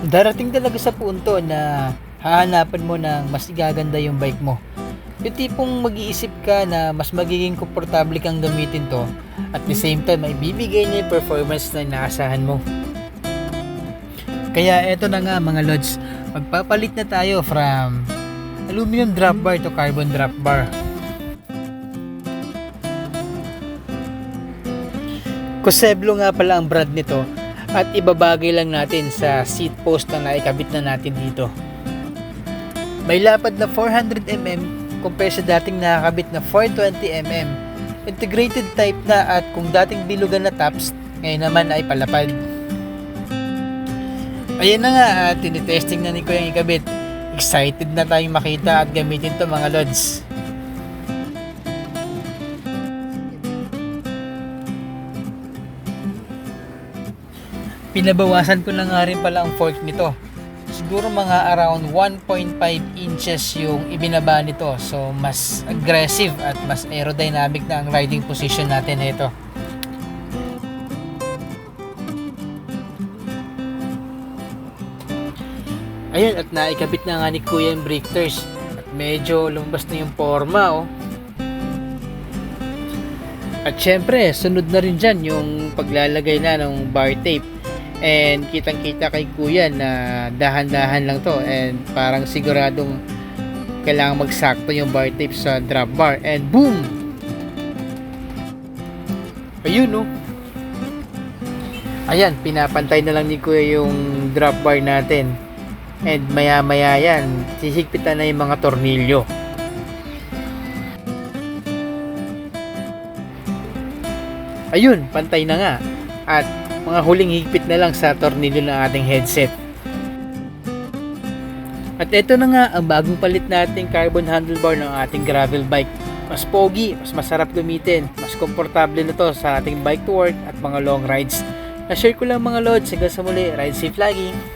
Darating talaga sa punto na hahanapan mo ng mas igaganda yung bike mo. Yung tipong mag-iisip ka na mas magiging komportable kang gamitin to at the same time ay bibigay niya yung performance na inaasahan mo. Kaya eto na nga mga lods, magpapalit na tayo from aluminum drop bar to carbon drop bar. Coseblo nga pala ang brand nito at ibabagay lang natin sa seat post na naikabit na natin dito. May lapad na 400mm compare sa dating nakakabit na 420mm. Integrated type na at kung dating bilugan na tops, ngayon naman ay palapad. Ayan na nga at tinitesting na ni Kuya ikabit. Excited na tayong makita at gamitin to mga lods. Pinabawasan ko na nga rin pala ang fork nito. Siguro mga around 1.5 inches yung ibinaba nito. So mas aggressive at mas aerodynamic na ang riding position natin nito. Ayun at naikabit na nga ni Kuya yung breakers. At medyo lumabas na yung forma oh. At syempre sunod na rin dyan yung paglalagay na ng bar tape. And kitang kita kay Kuya na dahan-dahan lang to and parang siguradong kailangan magsakto yung bar tape sa drop bar and boom! Ayun no. Ayan, pinapantay na lang ni Kuya yung drop bar natin and maya maya yan sihigpitan na yung mga tornilyo. Ayun, pantay na nga at mga huling higpit na lang sa tornilyo ng ating headset. At ito na nga ang bagong palit nating carbon handlebar ng ating gravel bike. Mas pogi, mas masarap gamitin, mas komportable na to sa ating bike to work at mga long rides. Na-share ko lang mga lods, hanggang sa muli, ride safe lagi!